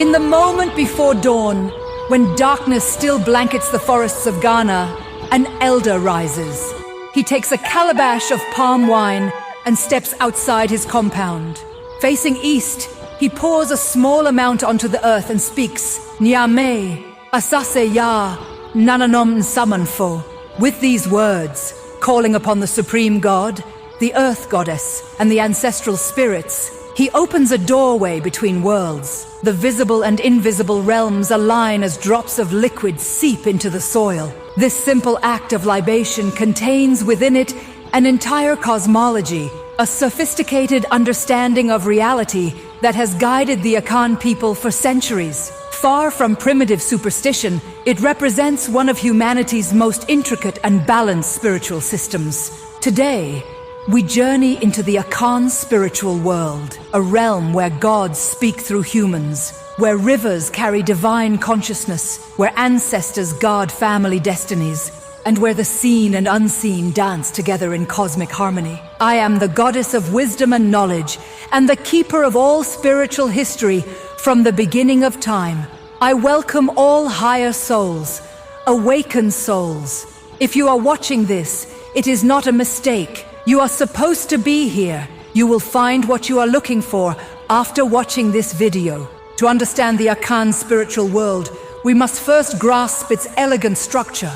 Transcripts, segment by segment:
In the moment before dawn, when darkness still blankets the forests of Ghana, an elder rises. He takes a calabash of palm wine and steps outside his compound. Facing east, he pours a small amount onto the earth and speaks, Nyame, asase ya, nananom nsamanfo. With these words, calling upon the supreme god, the earth goddess, and the ancestral spirits, he opens a doorway between worlds. The visible and invisible realms align as drops of liquid seep into the soil. This simple act of libation contains within it an entire cosmology, a sophisticated understanding of reality that has guided the Akan people for centuries. Far from primitive superstition, it represents one of humanity's most intricate and balanced spiritual systems. Today, we journey into the Akan spiritual world, a realm where gods speak through humans, where rivers carry divine consciousness, where ancestors guard family destinies, and where the seen and unseen dance together in cosmic harmony. I am the goddess of wisdom and knowledge, and the keeper of all spiritual history from the beginning of time. I welcome all higher souls, awakened souls. If you are watching this, it is not a mistake. You are supposed to be here. You will find what you are looking for after watching this video. To understand the Akan spiritual world, we must first grasp its elegant structure,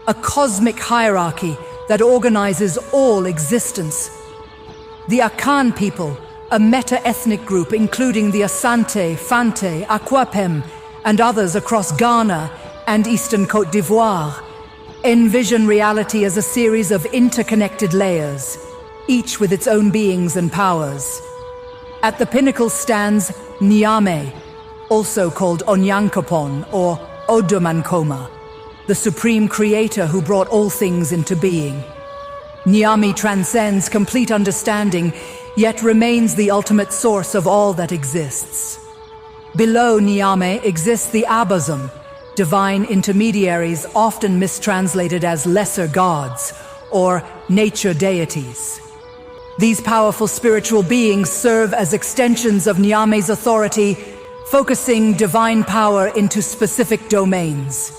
a cosmic hierarchy that organizes all existence. The Akan people, a meta-ethnic group including the Asante, Fante, Akwapem, and others across Ghana and eastern Côte d'Ivoire, envision reality as a series of interconnected layers, each with its own beings and powers. At the pinnacle stands Nyame, also called Onyankopon or Odomankoma, the supreme creator who brought all things into being. Nyame transcends complete understanding, yet remains the ultimate source of all that exists. Below Nyame exists the Abosom, divine intermediaries often mistranslated as lesser gods or nature deities. These powerful spiritual beings serve as extensions of Nyame's authority, focusing divine power into specific domains.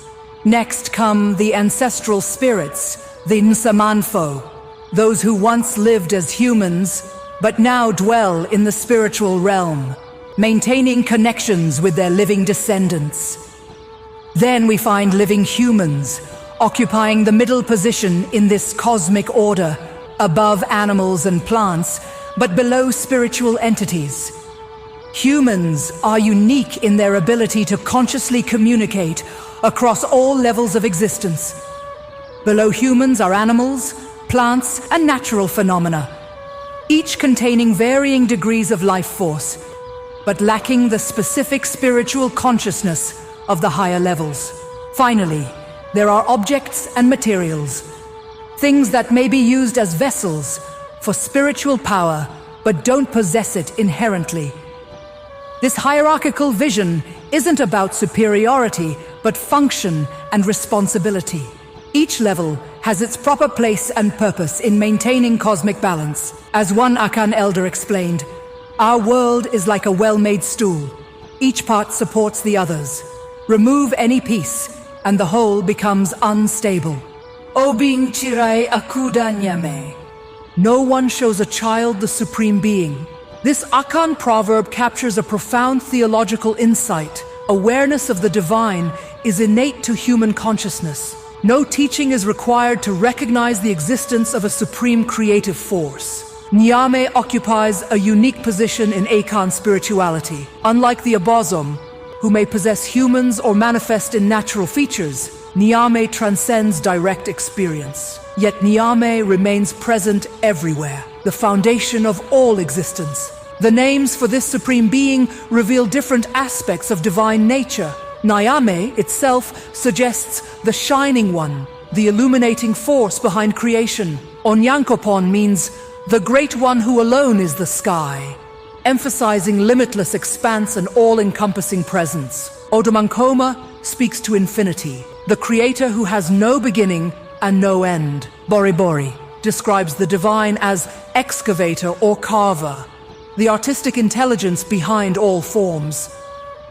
Next come the ancestral spirits, the Nsamanfo, those who once lived as humans but now dwell in the spiritual realm, maintaining connections with their living descendants. Then we find living humans, occupying the middle position in this cosmic order, above animals and plants, but below spiritual entities. Humans are unique in their ability to consciously communicate across all levels of existence. Below humans are animals, plants, and natural phenomena, each containing varying degrees of life force, but lacking the specific spiritual consciousness of the higher levels. Finally, there are objects and materials, things that may be used as vessels for spiritual power, but don't possess it inherently. This hierarchical vision isn't about superiority, but function and responsibility. Each level has its proper place and purpose in maintaining cosmic balance. As one Akan elder explained, our world is like a well-made stool. Each part supports the others. Remove any piece, and the whole becomes unstable. Obing chirai akuda nyame. No one shows a child the supreme being. This Akan proverb captures a profound theological insight. Awareness of the divine is innate to human consciousness. No teaching is required to recognize the existence of a supreme creative force. Nyame occupies a unique position in Akan spirituality. Unlike the Abosom, who may possess humans or manifest in natural features, Nyame transcends direct experience. Yet Nyame remains present everywhere, the foundation of all existence. The names for this supreme being reveal different aspects of divine nature. Nyame itself suggests the shining one, the illuminating force behind creation. Onyankopon means the great one who alone is the sky, emphasizing limitless expanse and all-encompassing presence. Odomankoma speaks to infinity, the creator who has no beginning and no end. Boribori describes the divine as excavator or carver, the artistic intelligence behind all forms.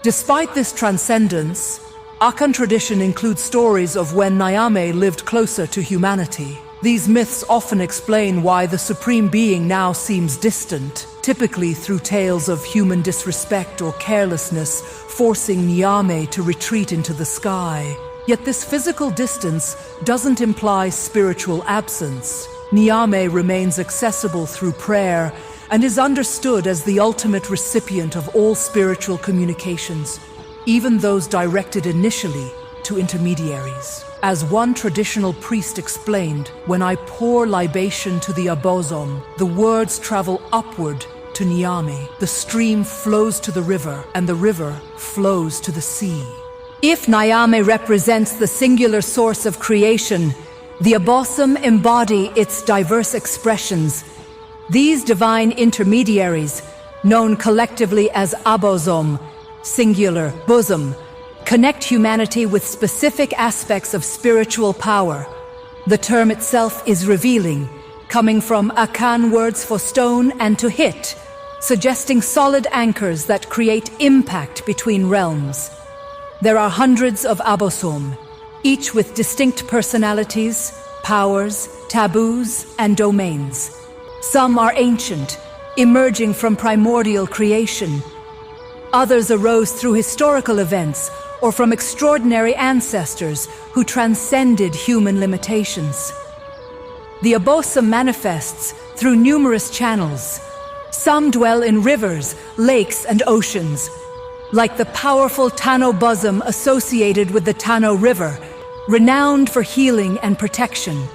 Despite this transcendence, Akan tradition includes stories of when Nyame lived closer to humanity. These myths often explain why the Supreme Being now seems distant, typically through tales of human disrespect or carelessness, forcing Nyame to retreat into the sky. Yet this physical distance doesn't imply spiritual absence. Nyame remains accessible through prayer and is understood as the ultimate recipient of all spiritual communications, even those directed initially to intermediaries. As one traditional priest explained, "When I pour libation to the Abosom, the words travel upward to Nyame. The stream flows to the river, and the river flows to the sea." If Nyame represents the singular source of creation, the Abosom embody its diverse expressions. These divine intermediaries, known collectively as Abosom, singular bosom, connect humanity with specific aspects of spiritual power. The term itself is revealing, coming from Akan words for stone and to hit, suggesting solid anchors that create impact between realms. There are hundreds of Abosom, each with distinct personalities, powers, taboos, and domains. Some are ancient, emerging from primordial creation. Others arose through historical events or from extraordinary ancestors who transcended human limitations. The Abosom manifests through numerous channels. Some dwell in rivers, lakes, and oceans, like the powerful Tano bosom associated with the Tano River, renowned for healing and protection.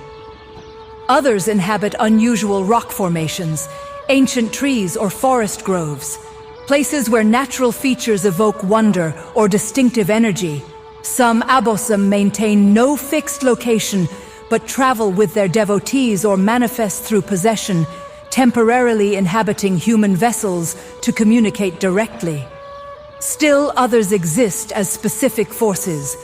Others inhabit unusual rock formations, ancient trees or forest groves, places where natural features evoke wonder or distinctive energy. Some Abosom maintain no fixed location, but travel with their devotees or manifest through possession, temporarily inhabiting human vessels to communicate directly. Still others exist as specific forces,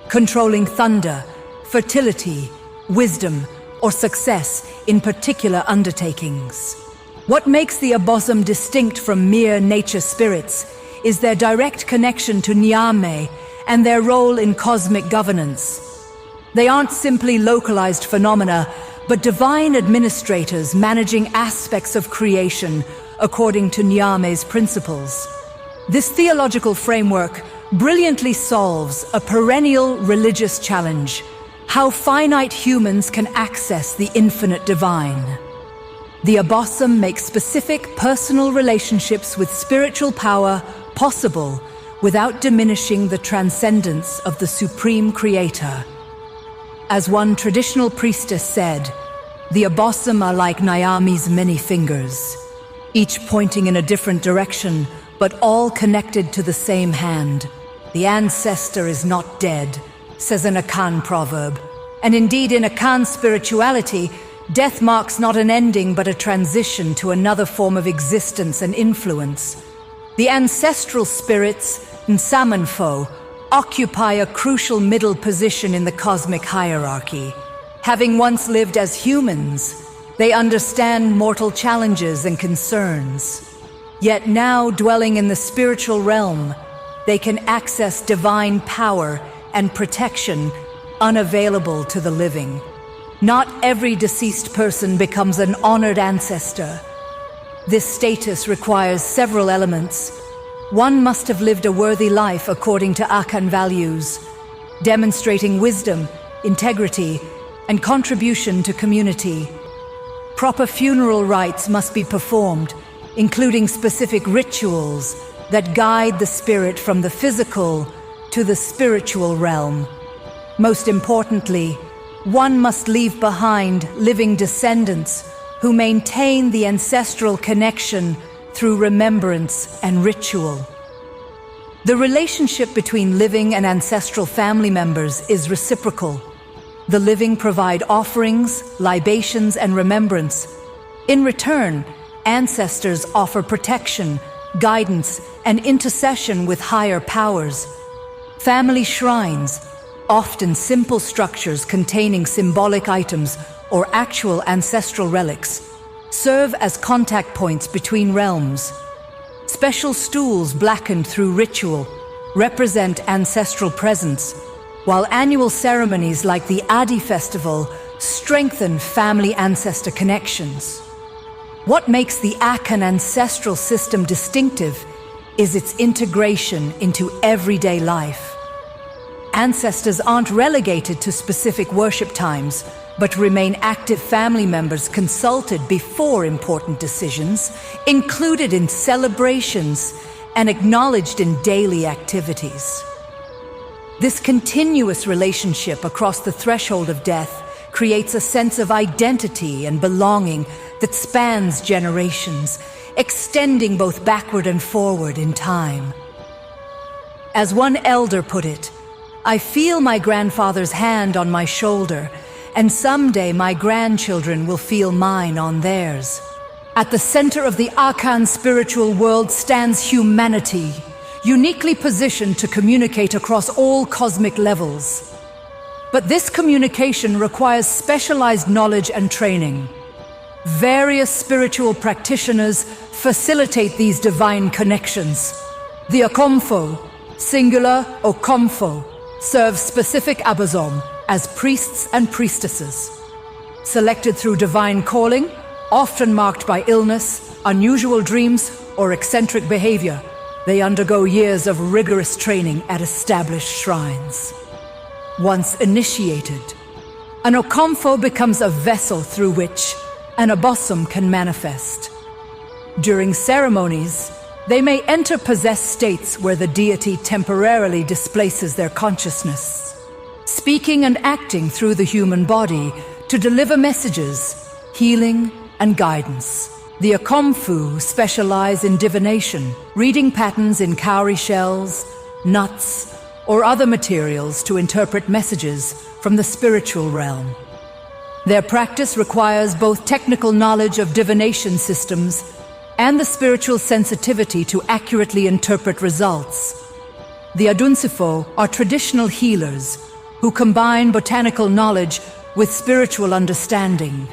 controlling thunder, fertility, wisdom, or success in particular undertakings. What makes the Abosom distinct from mere nature spirits is their direct connection to Nyame and their role in cosmic governance. They aren't simply localized phenomena, but divine administrators managing aspects of creation according to Nyame's principles. This theological framework brilliantly solves a perennial religious challenge: how finite humans can access the infinite divine. The Abosom make specific personal relationships with spiritual power possible without diminishing the transcendence of the Supreme Creator. As one traditional priestess said, the Abosom are like Nyame's many fingers, each pointing in a different direction, but all connected to the same hand. The ancestor is not dead, says an Akan proverb. And indeed, in Akan spirituality, death marks not an ending but a transition to another form of existence and influence. The ancestral spirits, Nsamanfo, occupy a crucial middle position in the cosmic hierarchy. Having once lived as humans, they understand mortal challenges and concerns. Yet now, dwelling in the spiritual realm, they can access divine power and protection unavailable to the living. Not every deceased person becomes an honored ancestor. This status requires several elements. One must have lived a worthy life according to Akan values, demonstrating wisdom, integrity, and contribution to community. Proper funeral rites must be performed, including specific rituals that guide the spirit from the physical to the spiritual realm. Most importantly, one must leave behind living descendants who maintain the ancestral connection through remembrance and ritual. The relationship between living and ancestral family members is reciprocal. The living provide offerings, libations, and remembrance. In return, ancestors offer protection, guidance, and intercession with higher powers. Family shrines, often simple structures containing symbolic items or actual ancestral relics, serve as contact points between realms. Special stools blackened through ritual, represent ancestral presence, while annual ceremonies like the Adi festival strengthen family ancestor connections. What makes the Akan ancestral system distinctive is its integration into everyday life. Ancestors aren't relegated to specific worship times, but remain active family members consulted before important decisions, included in celebrations, and acknowledged in daily activities. This continuous relationship across the threshold of death creates a sense of identity and belonging that spans generations, extending both backward and forward in time. As one elder put it, "I feel my grandfather's hand on my shoulder, and someday my grandchildren will feel mine on theirs." At the center of the Akan spiritual world stands humanity, uniquely positioned to communicate across all cosmic levels. But this communication requires specialized knowledge and training. Various spiritual practitioners facilitate these divine connections. The Okomfo, singular Okomfo, serve specific Abosom as priests and priestesses. Selected through divine calling, often marked by illness, unusual dreams, or eccentric behavior, they undergo years of rigorous training at established shrines. Once initiated, an Okomfo becomes a vessel through which an Abosom can manifest. During ceremonies, they may enter possessed states where the deity temporarily displaces their consciousness, speaking and acting through the human body to deliver messages, healing, and guidance. The Okomfu specialize in divination, reading patterns in cowrie shells, nuts, or other materials to interpret messages from the spiritual realm. Their practice requires both technical knowledge of divination systems and the spiritual sensitivity to accurately interpret results. The Adunsifo are traditional healers who combine botanical knowledge with spiritual understanding.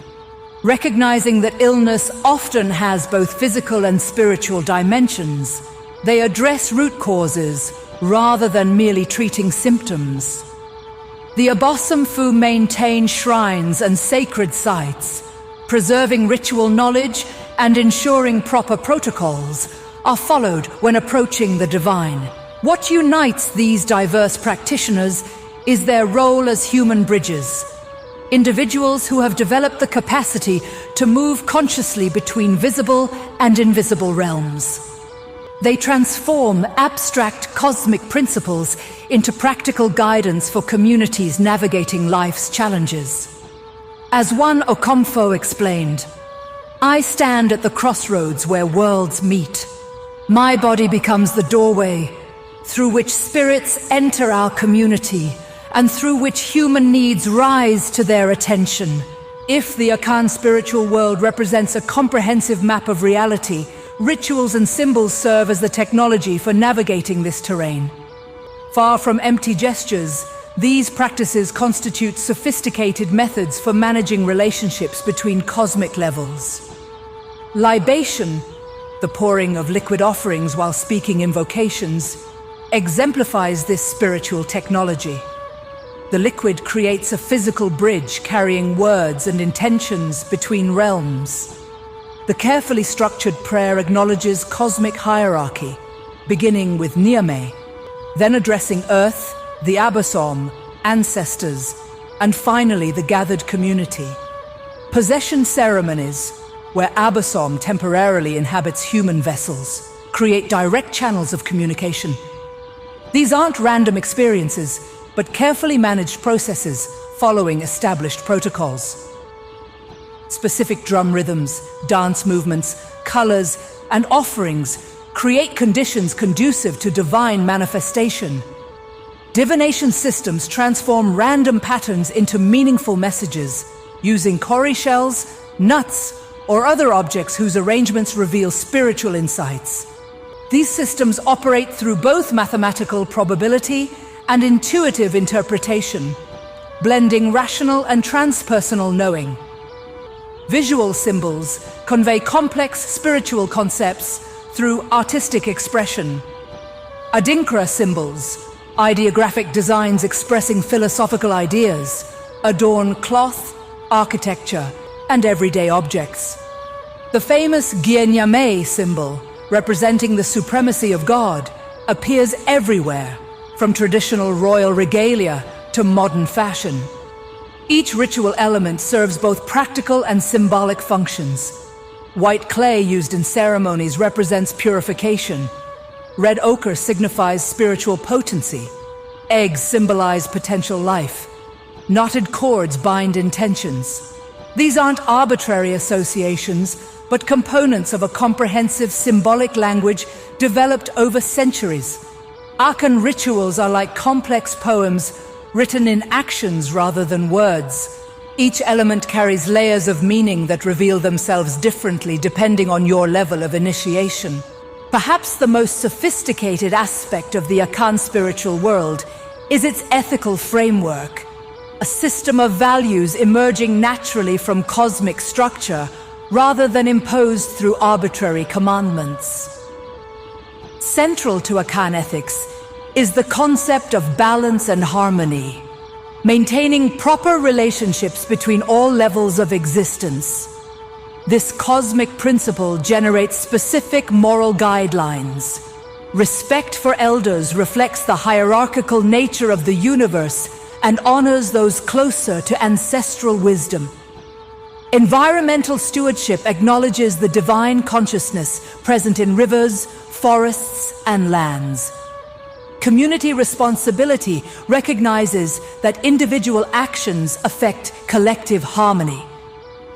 Recognizing that illness often has both physical and spiritual dimensions, they address root causes rather than merely treating symptoms. The Abosom maintain shrines and sacred sites, preserving ritual knowledge and ensuring proper protocols are followed when approaching the divine. What unites these diverse practitioners is their role as human bridges, individuals who have developed the capacity to move consciously between visible and invisible realms. They transform abstract cosmic principles into practical guidance for communities navigating life's challenges. As one Okomfo explained, "I stand at the crossroads where worlds meet. My body becomes the doorway through which spirits enter our community and through which human needs rise to their attention." If the Akan spiritual world represents a comprehensive map of reality, rituals and symbols serve as the technology for navigating this terrain. Far from empty gestures, these practices constitute sophisticated methods for managing relationships between cosmic levels. Libation, the pouring of liquid offerings while speaking invocations, exemplifies this spiritual technology. The liquid creates a physical bridge carrying words and intentions between realms. The carefully structured prayer acknowledges cosmic hierarchy, beginning with Nyame, then addressing Earth, the Abosom, ancestors, and finally the gathered community. Possession ceremonies, where Abosom temporarily inhabits human vessels, create direct channels of communication. These aren't random experiences, but carefully managed processes following established protocols. Specific drum rhythms, dance movements, colors, and offerings create conditions conducive to divine manifestation. Divination systems transform random patterns into meaningful messages, using cowrie shells, nuts, or other objects whose arrangements reveal spiritual insights. These systems operate through both mathematical probability and intuitive interpretation, blending rational and transpersonal knowing. Visual symbols convey complex spiritual concepts through artistic expression. Adinkra symbols, ideographic designs expressing philosophical ideas, adorn cloth, architecture, and everyday objects. The famous Nyame symbol, representing the supremacy of God, appears everywhere, from traditional royal regalia to modern fashion. Each ritual element serves both practical and symbolic functions. White clay used in ceremonies represents purification. Red ochre signifies spiritual potency. Eggs symbolize potential life. Knotted cords bind intentions. These aren't arbitrary associations, but components of a comprehensive symbolic language developed over centuries. Akan rituals are like complex poems written in actions rather than words. Each element carries layers of meaning that reveal themselves differently depending on your level of initiation. Perhaps the most sophisticated aspect of the Akan spiritual world is its ethical framework, a system of values emerging naturally from cosmic structure rather than imposed through arbitrary commandments. Central to Akan ethics is the concept of balance and harmony, maintaining proper relationships between all levels of existence. This cosmic principle generates specific moral guidelines. Respect for elders reflects the hierarchical nature of the universe and honors those closer to ancestral wisdom. Environmental stewardship acknowledges the divine consciousness present in rivers, forests, and lands. Community responsibility recognizes that individual actions affect collective harmony.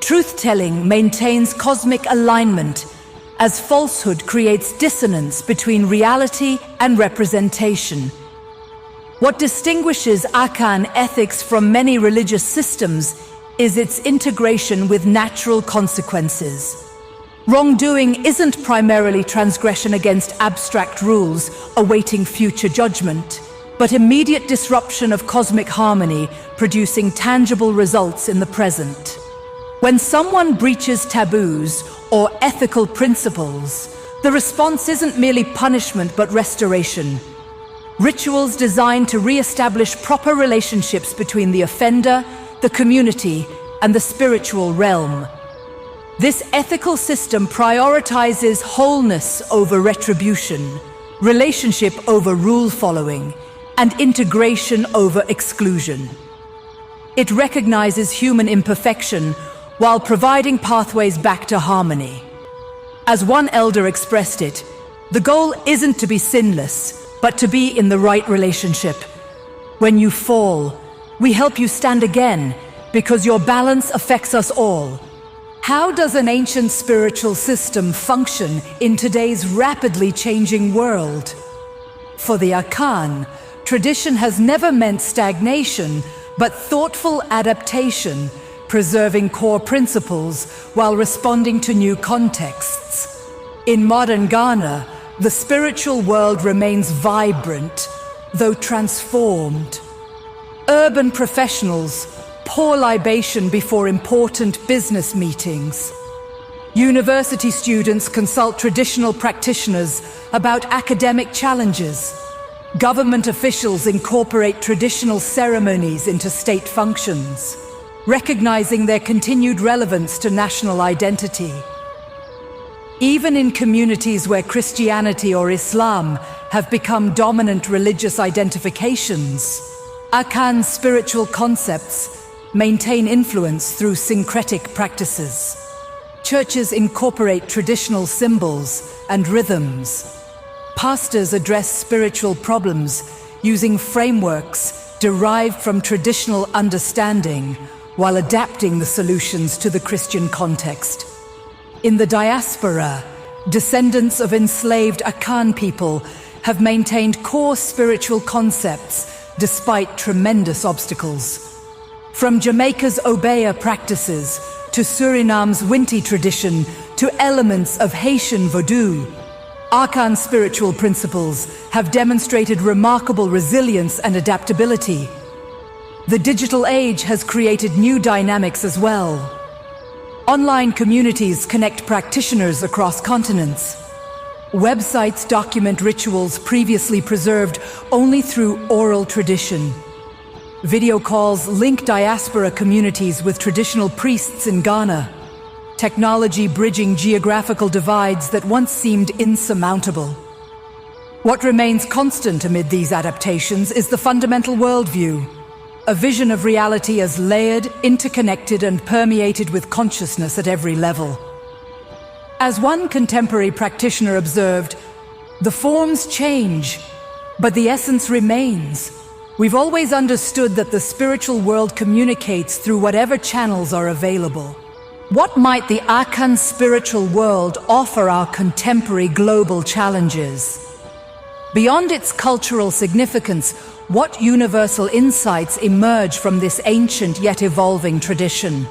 Truth-telling maintains cosmic alignment, as falsehood creates dissonance between reality and representation. What distinguishes Akan ethics from many religious systems is its integration with natural consequences. Wrongdoing isn't primarily transgression against abstract rules awaiting future judgment, but immediate disruption of cosmic harmony, producing tangible results in the present. When someone breaches taboos or ethical principles, the response isn't merely punishment but restoration. Rituals designed to re-establish proper relationships between the offender, the community, and the spiritual realm. This ethical system prioritizes wholeness over retribution, relationship over rule following, and integration over exclusion. It recognizes human imperfection while providing pathways back to harmony. As one elder expressed it, the goal isn't to be sinless, but to be in the right relationship. When you fall, we help you stand again, because your balance affects us all. How does an ancient spiritual system function in today's rapidly changing world? For the Akan, tradition has never meant stagnation, but thoughtful adaptation, preserving core principles while responding to new contexts. In modern Ghana, the spiritual world remains vibrant, though transformed. Urban professionals pour libation before important business meetings. University students consult traditional practitioners about academic challenges. Government officials incorporate traditional ceremonies into state functions, recognizing their continued relevance to national identity. Even in communities where Christianity or Islam have become dominant religious identifications, Akan spiritual concepts maintain influence through syncretic practices. Churches incorporate traditional symbols and rhythms. Pastors address spiritual problems using frameworks derived from traditional understanding while adapting the solutions to the Christian context. In the diaspora, descendants of enslaved Akan people have maintained core spiritual concepts despite tremendous obstacles. From Jamaica's Obeah practices to Suriname's Winti tradition to elements of Haitian Vodou, Akan spiritual principles have demonstrated remarkable resilience and adaptability. The digital age has created new dynamics as well. Online communities connect practitioners across continents. Websites document rituals previously preserved only through oral tradition. Video calls link diaspora communities with traditional priests in Ghana. Technology bridging geographical divides that once seemed insurmountable. What remains constant amid these adaptations is the fundamental worldview, a vision of reality as layered, interconnected, and permeated with consciousness at every level. As one contemporary practitioner observed, the forms change, but the essence remains. We've always understood that the spiritual world communicates through whatever channels are available. What might the Akan spiritual world offer our contemporary global challenges? Beyond its cultural significance, what universal insights emerge from this ancient yet evolving tradition?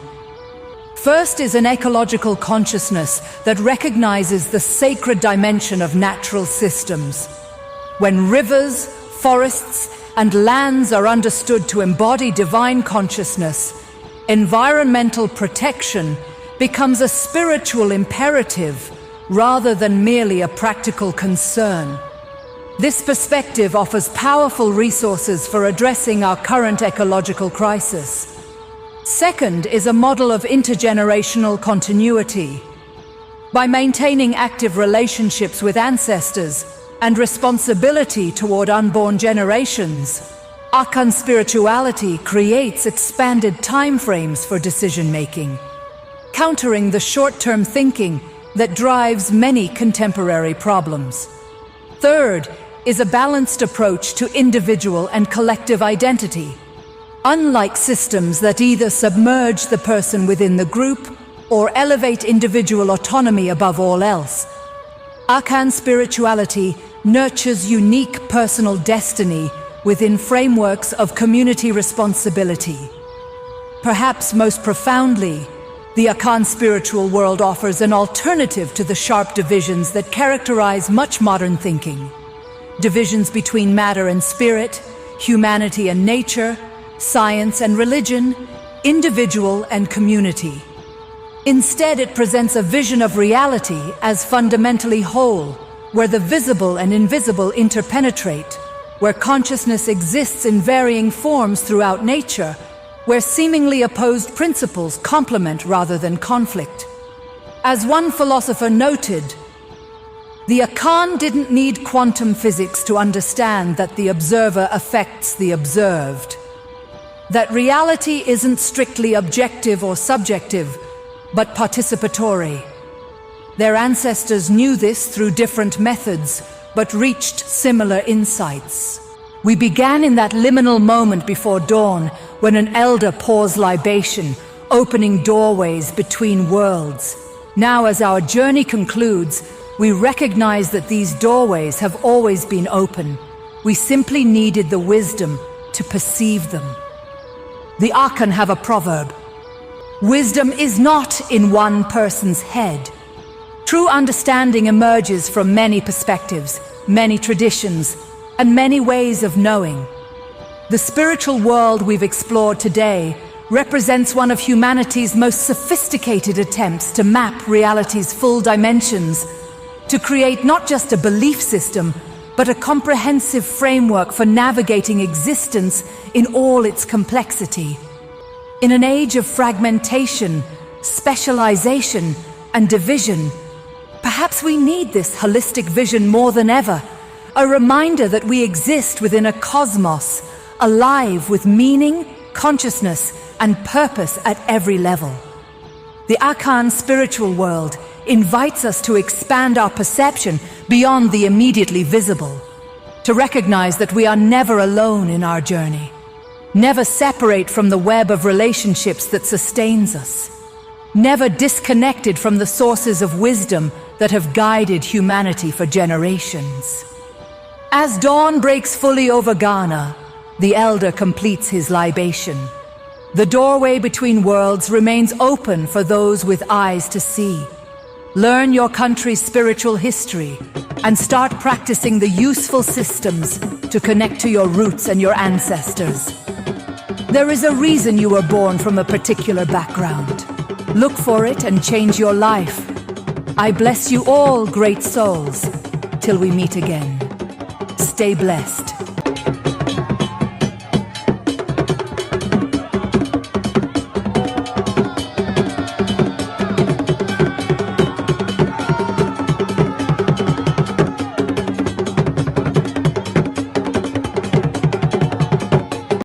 First is an ecological consciousness that recognizes the sacred dimension of natural systems. When rivers, forests, and lands are understood to embody divine consciousness, environmental protection becomes a spiritual imperative rather than merely a practical concern. This perspective offers powerful resources for addressing our current ecological crisis. Second is a model of intergenerational continuity. By maintaining active relationships with ancestors and responsibility toward unborn generations, Akan spirituality creates expanded timeframes for decision-making, countering the short-term thinking that drives many contemporary problems. Third is a balanced approach to individual and collective identity. Unlike systems that either submerge the person within the group or elevate individual autonomy above all else, Akan spirituality nurtures unique personal destiny within frameworks of community responsibility. Perhaps most profoundly, the Akan spiritual world offers an alternative to the sharp divisions that characterize much modern thinking. Divisions between matter and spirit, humanity and nature, science and religion, individual and community. Instead, it presents a vision of reality as fundamentally whole, where the visible and invisible interpenetrate, where consciousness exists in varying forms throughout nature, where seemingly opposed principles complement rather than conflict. As one philosopher noted, the Akan didn't need quantum physics to understand that the observer affects the observed. That reality isn't strictly objective or subjective, but participatory. Their ancestors knew this through different methods, but reached similar insights. We began in that liminal moment before dawn, when an elder pours libation, opening doorways between worlds. Now, as our journey concludes, we recognize that these doorways have always been open. We simply needed the wisdom to perceive them. The Akan have a proverb: wisdom is not in one person's head. True understanding emerges from many perspectives, many traditions, and many ways of knowing. The spiritual world we've explored today represents one of humanity's most sophisticated attempts to map reality's full dimensions, to create not just a belief system, but a comprehensive framework for navigating existence in all its complexity. In an age of fragmentation, specialization, and division, perhaps we need this holistic vision more than ever, a reminder that we exist within a cosmos, alive with meaning, consciousness, and purpose at every level. The Akan spiritual world invites us to expand our perception beyond the immediately visible, to recognize that we are never alone in our journey, never separate from the web of relationships that sustains us, never disconnected from the sources of wisdom that have guided humanity for generations. As dawn breaks fully over Ghana, the elder completes his libation. The doorway between worlds remains open for those with eyes to see. Learn your country's spiritual history and start practicing the useful systems to connect to your roots and your ancestors. There is a reason you were born from a particular background. Look for it and change your life. I bless you all, great souls. Until we meet again, stay blessed.